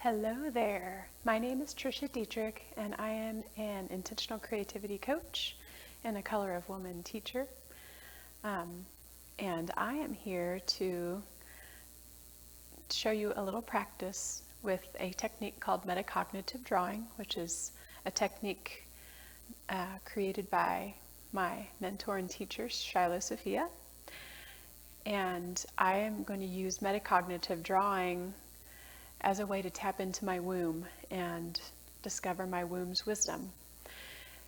Hello there. My name is Trisha Dietrich, and I am an intentional creativity coach and a Color of Woman teacher. And I am here to show you a little practice with a technique called MetaCognitive Drawing, which is a technique created by my mentor and teacher, Shiloh Sophia. And I am going to use metacognitive drawing as a way to tap into my womb and discover my womb's wisdom.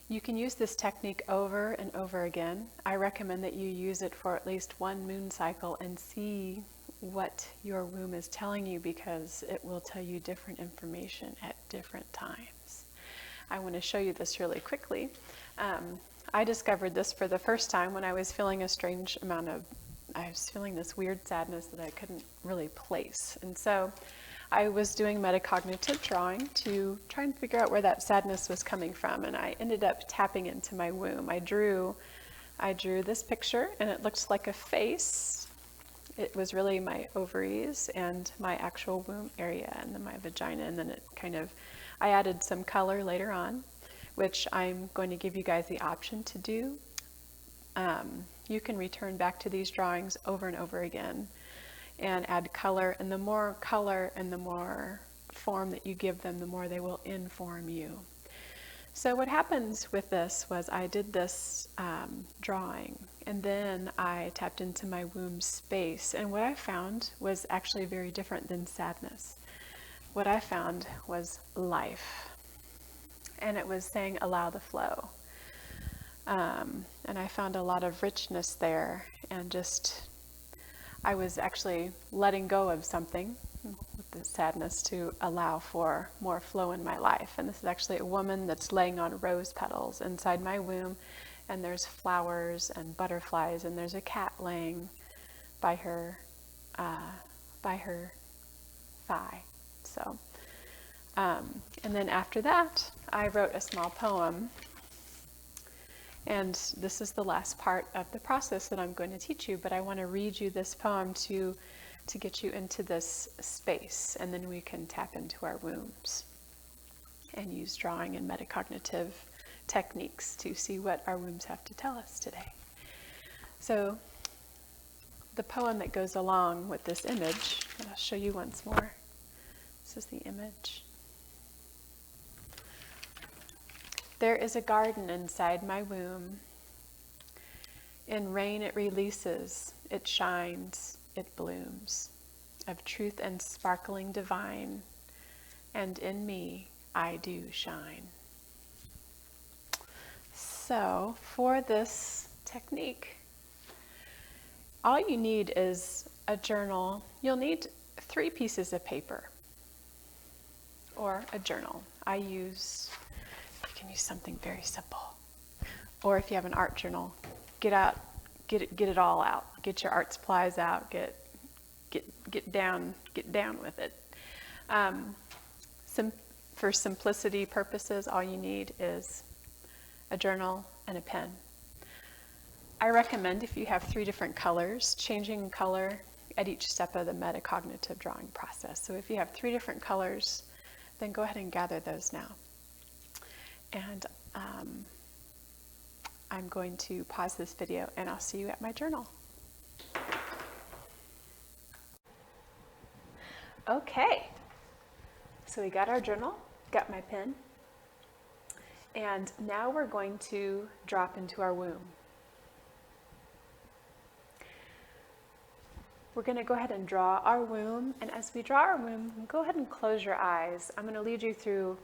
You can use this technique over and over again. I recommend that you use it for at least one moon cycle and see what your womb is telling you, because it will tell you different information at different times. I want to show you this really quickly. I discovered this for the first time when I was feeling I was feeling this weird sadness that I couldn't really place. And so I was doing metacognitive drawing to try and figure out where that sadness was coming from, and I ended up tapping into my womb. I drew this picture, and it looked like a face. It was really my ovaries and my actual womb area, and then my vagina, and then I added some color later on, which I'm going to give you guys the option to do. You can return back to these drawings over and over again and add color, and the more color and the more form that you give them, the more they will inform you. So what happens with this was I did this drawing, and then I tapped into my womb space, and what I found was actually very different than sadness. What I found was life, and it was saying allow the flow. And I found a lot of richness there, and I was actually letting go of something with the sadness to allow for more flow in my life. And this is actually a woman that's laying on rose petals inside my womb, and there's flowers and butterflies, and there's a cat laying by her thigh. So, and then after that, I wrote a small poem. And this is the last part of the process that I'm going to teach you, but I want to read you this poem to get you into this space, and then we can tap into our wombs and use drawing and metacognitive techniques to see what our wombs have to tell us today. So the poem that goes along with this image, and I'll show you once more. This is the image. There is a garden inside my womb. In rain it releases, it shines, it blooms, of truth and sparkling divine, and in me I do shine. So for this technique, all you need is a journal. You'll need 3 pieces of paper or a journal. You can use something very simple. Or if you have an art journal, get it all out. Get your art supplies out. Get down with it. For simplicity purposes, all you need is a journal and a pen. I recommend, if you have 3 different colors, changing color at each step of the metacognitive drawing process. So if you have 3 different colors, then go ahead and gather those now. And I'm going to pause this video, and I'll see you at my journal. Okay, so we got our journal, got my pen, and now we're going to drop into our womb. We're going to go ahead and draw our womb, and as we draw our womb, go ahead and close your eyes. I'm going to lead you through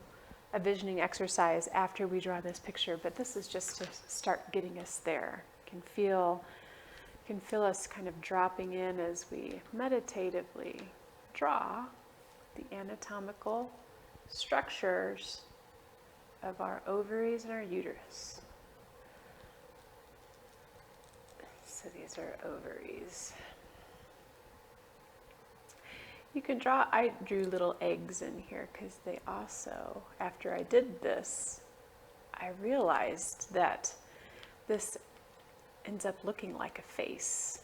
a visioning exercise after we draw this picture, but this is just to start getting us there. You can feel us kind of dropping in as we meditatively draw the anatomical structures of our ovaries and our uterus. So these are ovaries. You can draw, I drew little eggs in here because they also, after I did this, I realized that this ends up looking like a face.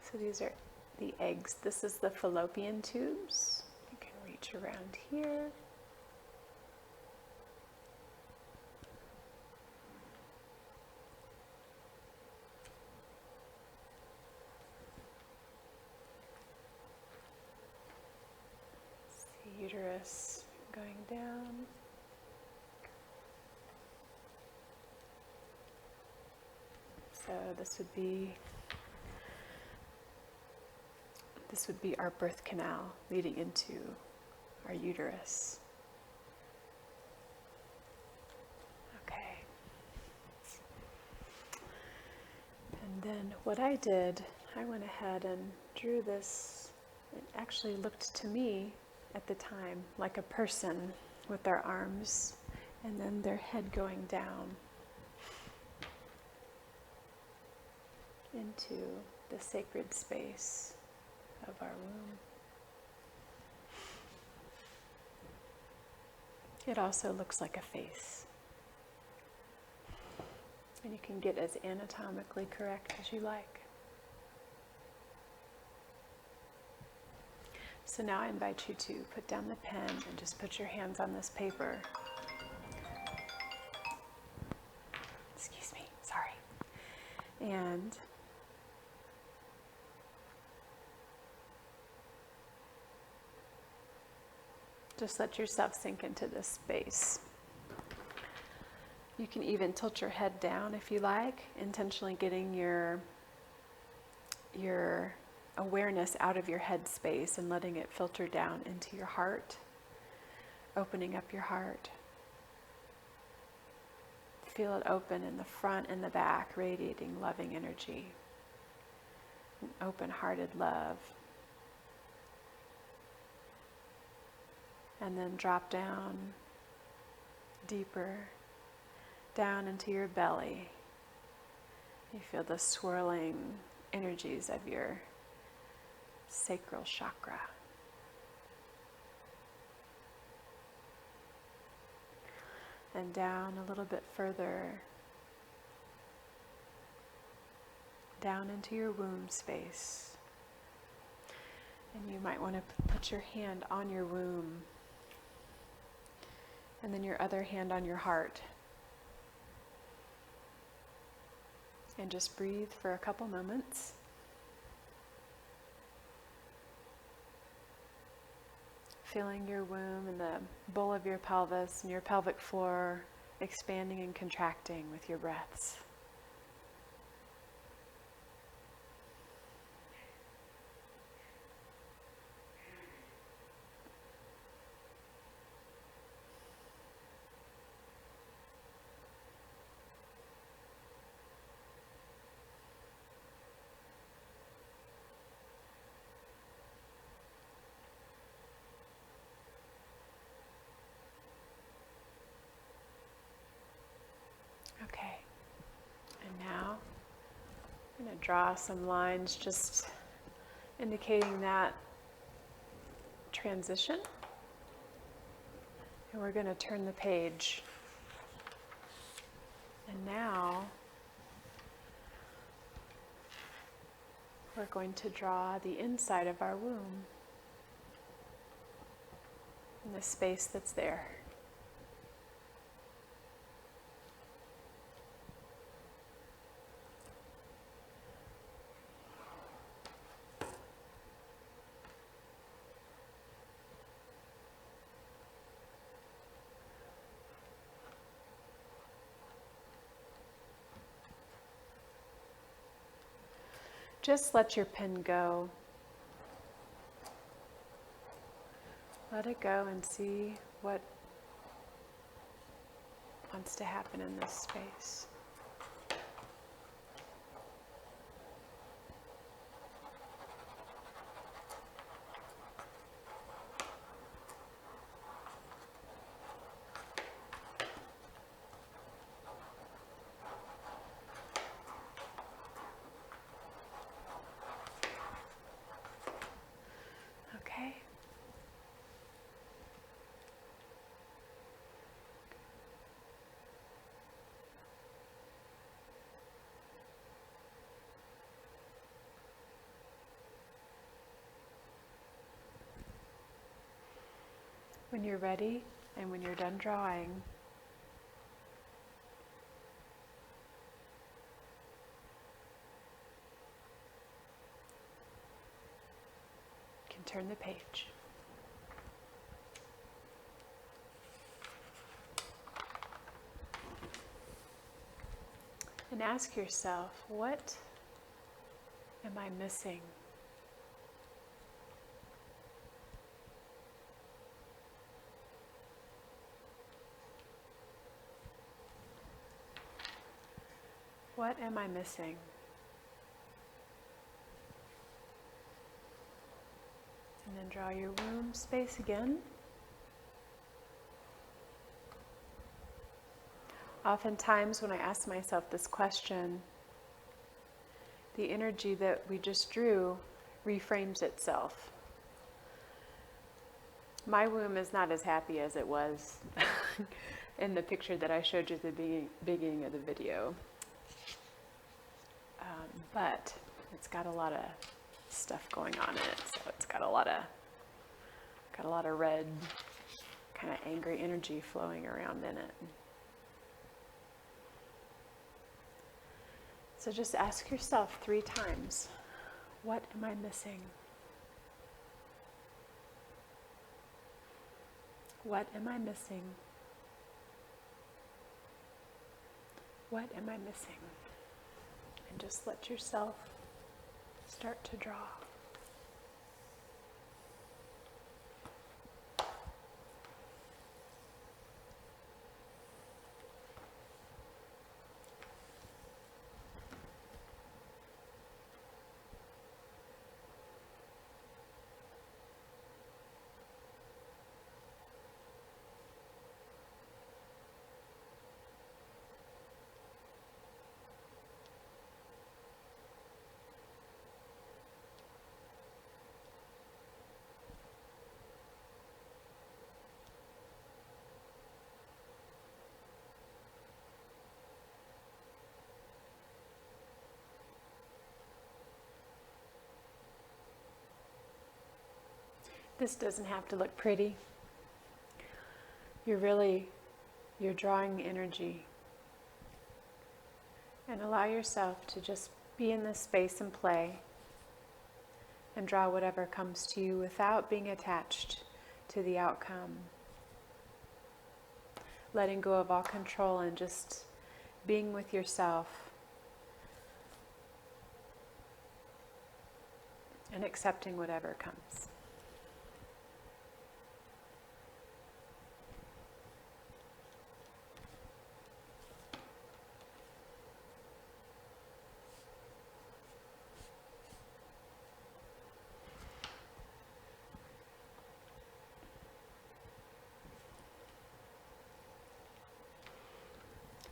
So these are the eggs. This is the fallopian tubes. You can reach touch around here. See uterus going down. So this would be our birth canal leading into our uterus. Okay. And then what I did, I went ahead and drew this. It actually looked to me at the time like a person with their arms and then their head going down into the sacred space of our womb. It also looks like a face. And you can get as anatomically correct as you like. So now I invite you to put down the pen and just put your hands on this paper. Excuse me, sorry. And just let yourself sink into this space. You can even tilt your head down if you like, intentionally getting your awareness out of your head space and letting it filter down into your heart, opening up your heart. Feel it open in the front and the back, radiating loving energy, an open-hearted love. And then drop down deeper, down into your belly. You feel the swirling energies of your sacral chakra. And down a little bit further, down into your womb space. And you might want to put your hand on your womb, and then your other hand on your heart. And just breathe for a couple moments. Feeling your womb and the bowl of your pelvis and your pelvic floor expanding and contracting with your breaths. Okay, and now I'm going to draw some lines just indicating that transition. And we're going to turn the page. And now we're going to draw the inside of our womb and the space that's there. Just let your pen go. Let it go and see what wants to happen in this space. Okay. When you're ready and when you're done drawing, you can turn the page. And ask yourself, what am I missing? What am I missing? And then draw your womb space again. Oftentimes when I ask myself this question, the energy that we just drew reframes itself. My womb is not as happy as it was in the picture that I showed you at the beginning of the video. But it's got a lot of stuff going on in it, so it's got a lot of red, kind of angry energy flowing around in it. So just ask yourself 3 times, what am I missing? What am I missing? What am I missing? And just let yourself start to draw. This doesn't have to look pretty. You're drawing energy. And allow yourself to just be in this space and play and draw whatever comes to you without being attached to the outcome. Letting go of all control and just being with yourself and accepting whatever comes.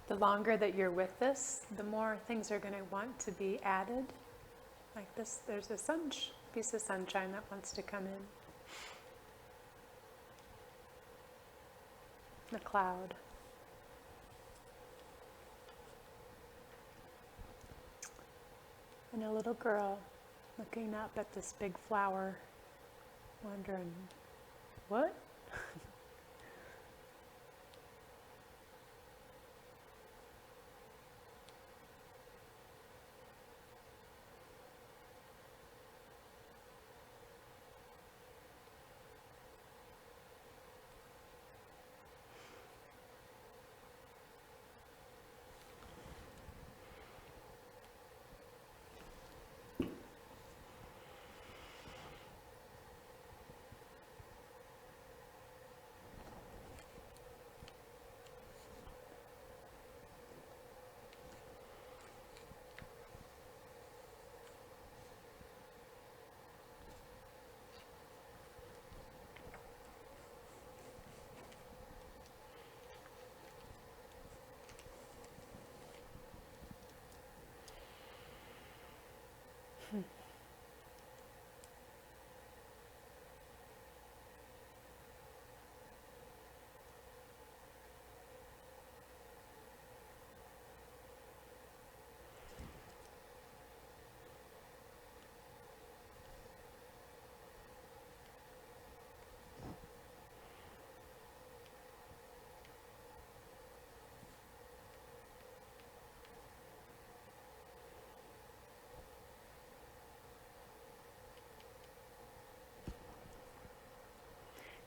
The longer that you're with this, the more things are going to want to be added. Like this, there's a piece of sunshine that wants to come in. The cloud. And a little girl looking up at this big flower, wondering, what?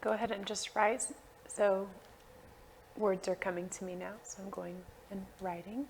go ahead and just write. So words are coming to me now, so I'm going and writing.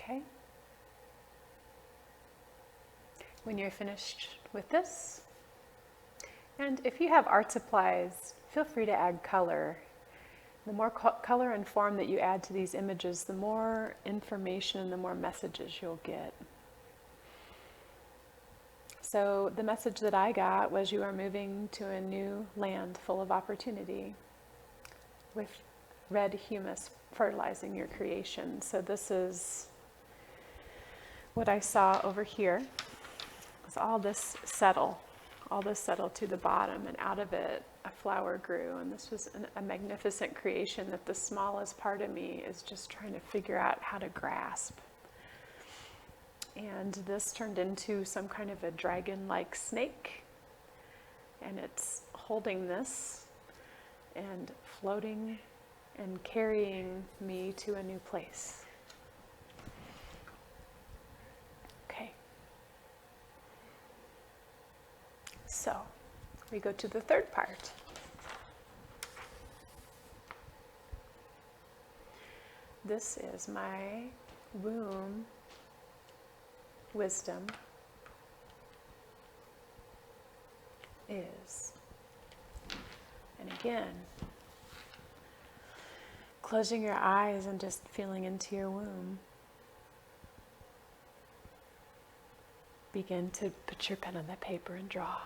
Okay. When you're finished with this, and if you have art supplies, feel free to add color. The more color and form that you add to these images, the more information and the more messages you'll get. So the message that I got was you are moving to a new land full of opportunity with red humus fertilizing your creation. So this is what I saw over here. Was all this settle to the bottom, and out of it a flower grew, and this was a magnificent creation that the smallest part of me is just trying to figure out how to grasp. And this turned into some kind of a dragon-like snake, and it's holding this and floating and carrying me to a new place. Okay. So we go to the third part. This is my womb wisdom is. And again, closing your eyes and just feeling into your womb. Begin to put your pen on the paper and draw.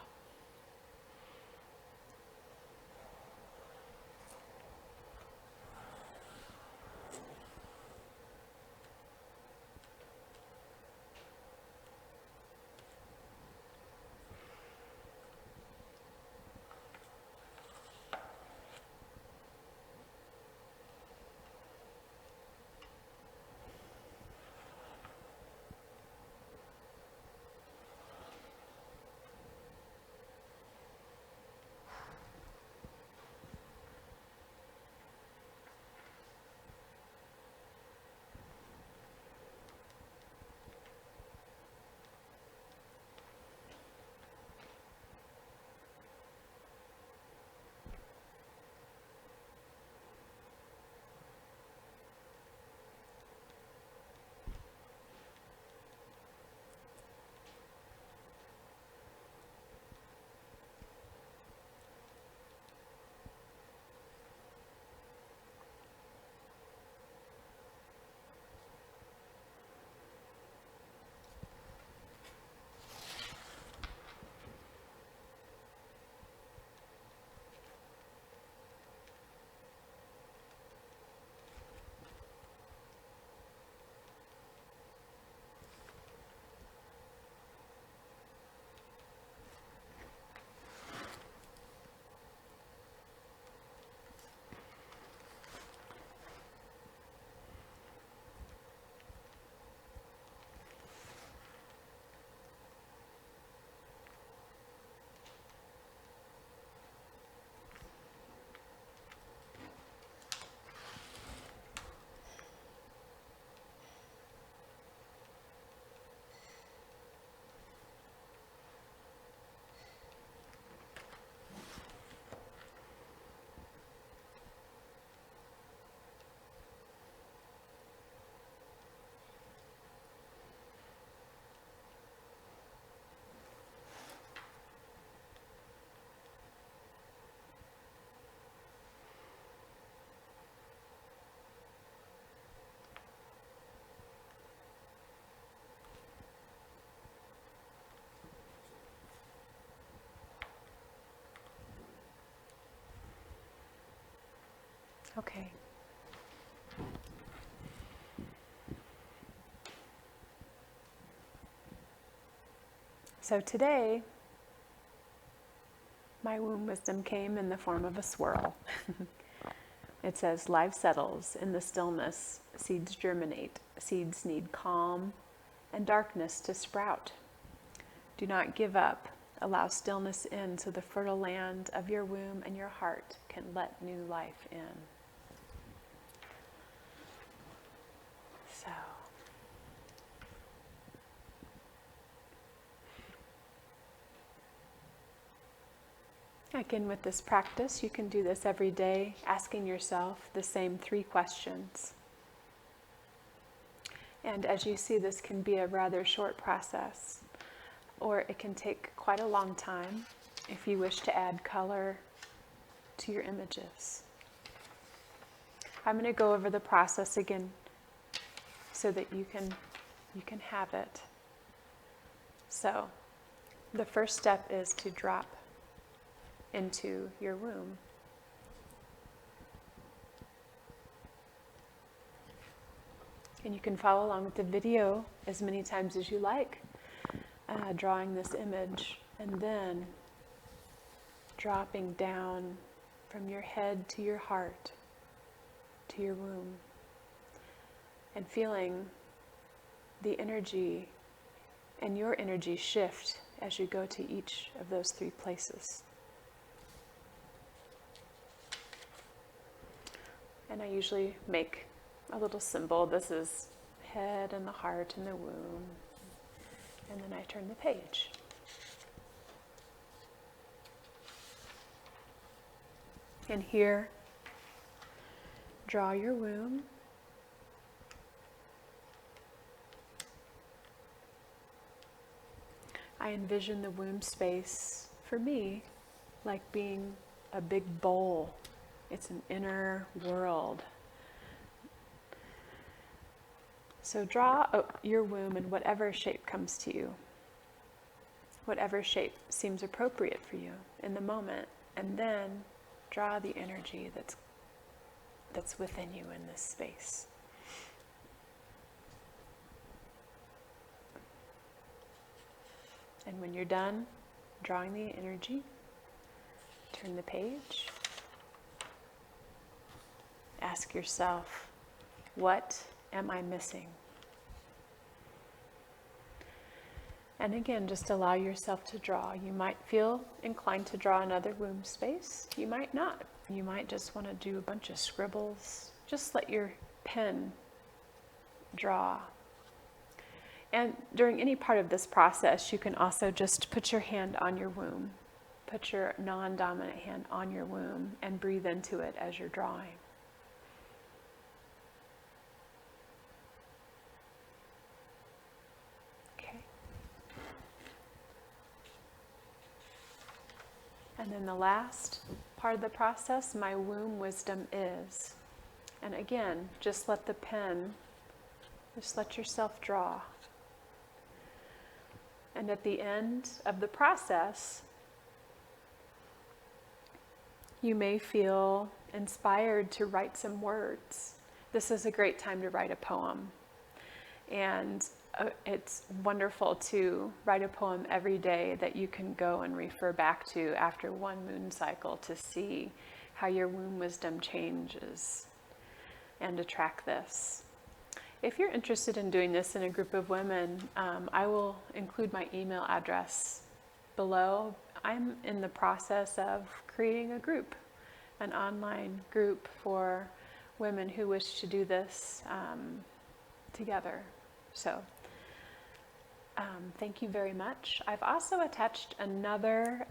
Okay. So today, my womb wisdom came in the form of a swirl. It says, life settles in the stillness, seeds germinate, seeds need calm and darkness to sprout. Do not give up, allow stillness in so the fertile land of your womb and your heart can let new life in. So, again, with this practice, you can do this every day, asking yourself the same 3 questions. And as you see, this can be a rather short process, or it can take quite a long time if you wish to add color to your images. I'm going to go over the process again so that you can have it. So, the first step is to drop into your womb. And you can follow along with the video as many times as you like, drawing this image, and then dropping down from your head to your heart, to your womb, and feeling the energy and your energy shift as you go to each of those 3 places. And I usually make a little symbol. This is head and the heart and the womb. And then I turn the page. And here, draw your womb. I envision the womb space, for me, like being a big bowl. It's an inner world. So draw your womb in whatever shape comes to you, whatever shape seems appropriate for you in the moment, and then draw the energy that's within you in this space. And when you're done drawing the energy, turn the page. Ask yourself, what am I missing? And again, just allow yourself to draw. You might feel inclined to draw another womb space. You might not. You might just want to do a bunch of scribbles. Just let your pen draw. And during any part of this process, you can also just put your hand on your womb. Put your non-dominant hand on your womb and breathe into it as you're drawing. And then the last part of the process, my womb wisdom is. And again, just let the pen, just let yourself draw. And at the end of the process, you may feel inspired to write some words. This is a great time to write a poem. And it's wonderful to write a poem every day that you can go and refer back to after one moon cycle to see how your womb wisdom changes, and to track this. If you're interested in doing this in a group of women, I will include my email address below. I'm in the process of creating a group, an online group for women who wish to do this together. So thank you very much. I've also attached another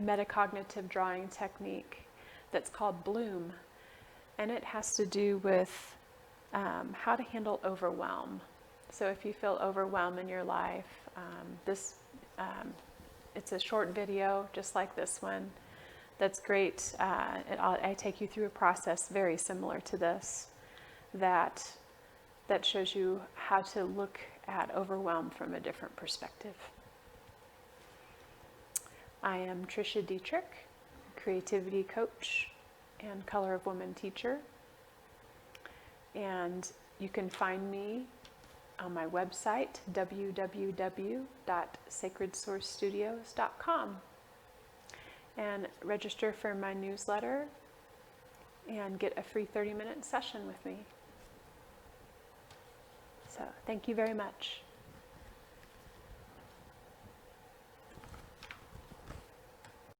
metacognitive drawing technique that's called Bloom, and it has to do with how to handle overwhelm. So if you feel overwhelmed in your life, it's a short video just like this one. That's great. I take you through a process very similar to this that shows you how to look at overwhelm from a different perspective. I am Tricia Dietrich, creativity coach and Color of Woman teacher. And you can find me on my website, www.sacredsourcestudios.com, and register for my newsletter and get a free 30-minute session with me. So thank you very much.